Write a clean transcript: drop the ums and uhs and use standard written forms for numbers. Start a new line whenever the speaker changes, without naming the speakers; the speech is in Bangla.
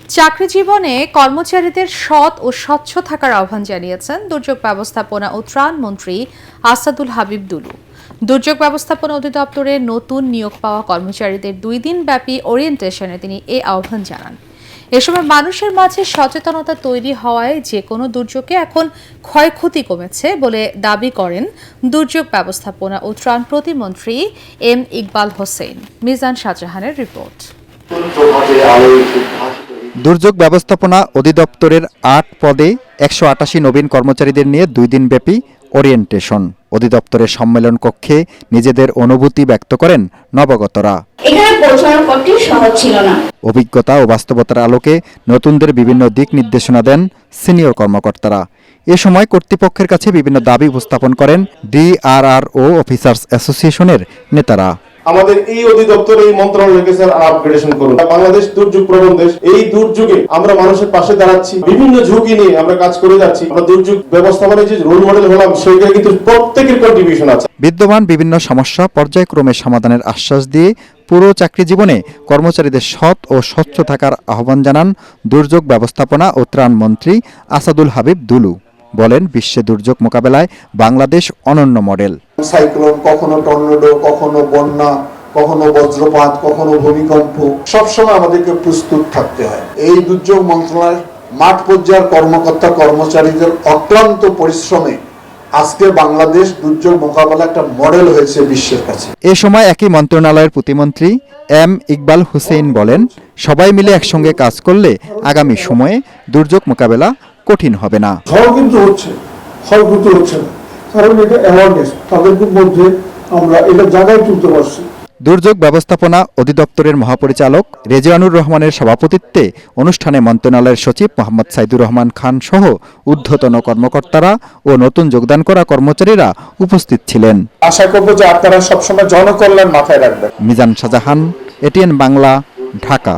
চাকরি জীবনে কর্মচারীদের সৎ ও স্বচ্ছ থাকার আহ্বান জানিয়েছেন দুর্যোগ ব্যবস্থাপনা ও ত্রাণ মন্ত্রী আসাদুল হাবিব দুলু। দুর্যোগ ব্যবস্থাপনা অধিদপ্তরের নতুন নিয়োগ পাওয়া কর্মচারীদের 2 দিন ব্যাপী ওরিয়েন্টেশনে তিনি এই আহ্বান জানান। এ সময় মানুষের মাঝে সচেতনতা তৈরি হওয়ায় যে কোনো দুর্যোগে এখন ক্ষয়ক্ষতি কমেছে বলে দাবি করেন দুর্যোগ ব্যবস্থাপনা ও ত্রাণ প্রতিমন্ত্রী এম ইকবাল হোসেন। মিজান শাহজাহানের রিপোর্ট।
দুর্যোগ ব্যবস্থাপনা অধিদপ্তরের 8 পদে 188 নবীন কর্মচারীদের নিয়ে 2 দিনব্যাপী ওরিয়েন্টেশন। অধিদপ্তরের সম্মেলন কক্ষে নিজেদের অনুভূতি ব্যক্ত করেন নবাগতরা।
এখানে পৌঁছানোর পথটি সহজ ছিল না।
অভিজ্ঞতা ও বাস্তবতার আলোকে নতুনদের বিভিন্ন দিক নির্দেশনা দেন সিনিয়র কর্মকর্তারা। এ সময় কর্তৃপক্ষের কাছে বিভিন্ন দাবি উপস্থাপন করেন DRRO অফিসার্স অ্যাসোসিয়েশনের নেতারা।
আমাদের এই অধিদপ্তর এই মন্ত্রণালয়কে স্যার আপগ্রেডেশন করুন। বাংলাদেশ দুর্যোগ প্রবণ দেশ, এই দুর্যোগে আমরা মানুষের পাশে দাঁড়াচ্ছি, বিভিন্ন ঝুঁকি নিয়ে আমরা কাজ করে যাচ্ছি। আমরা দুর্যোগ ব্যবস্থাপনায় যে রোল মডেল হলাম সেখানে কিন্তু প্রত্যেকের কন্ট্রিবিউশন আছে।
বিদ্যমান বিভিন্ন সমস্যা পর্যায়ক্রমে সমাধানের আশ্বাস দিয়ে পুরো চাকরি জীবনে কর্মচারীদের সৎ ও স্বচ্ছ থাকার আহ্বান জানান দুর্যোগ ব্যবস্থাপনা ও ত্রাণ মন্ত্রী আসাদুল হাবিব দুলু। বলেন, বিশ্বে দুর্যোগ মোকাবেলায় বাংলাদেশ অনন্য মডেল।
সাইক্লোন, কখনো টর্নেডো, কখনো বন্যা, কখনো বজ্রপাত, কখনো ভূমিকম্প, সবসময় আমাদেরকে প্রস্তুত থাকতে হয়। এই দুর্যোগ মন্ত্রণালয়ের মাঠ পর্যায়ের কর্মকর্তা কর্মচারীদের অক্লান্ত পরিশ্রমে আজকে বাংলাদেশ দুর্যোগ মোকাবেলা একটা মডেল হয়েছে বিশ্বের কাছে।
এ সময় একই মন্ত্রণালয়ের প্রতিমন্ত্রী এম ইকবাল হোসেন বলেন, সবাই মিলে একসঙ্গে কাজ করলে আগামী সময়ে দুর্যোগ মোকাবেলা কঠিন হবে না।
কিন্তু ক্ষয়ক্ষতি হচ্ছে না, কারণ এটা অ্যাওয়ারনেস তাদের মধ্যে আমরা এটা জায়গায় তুলতে পারছি।
দুর্যোগ ব্যবস্থাপনা অধিদপ্তরের মহাপরিচালক রেজওয়ানুর রহমানের সভাপতিত্বে অনুষ্ঠানে মন্ত্রণালয়ের সচিব মোহাম্মদ সাইদুর রহমান খান সহ ঊর্ধ্বতন কর্মকর্তারা ও নতুন যোগদান করা কর্মচারীরা উপস্থিত ছিলেন।
আশা করব যে আপনারা সবসময় জনকল্যাণ মাথায় রাখবেন।
মিজান শাহজাহান, ATN বাংলা, ঢাকা।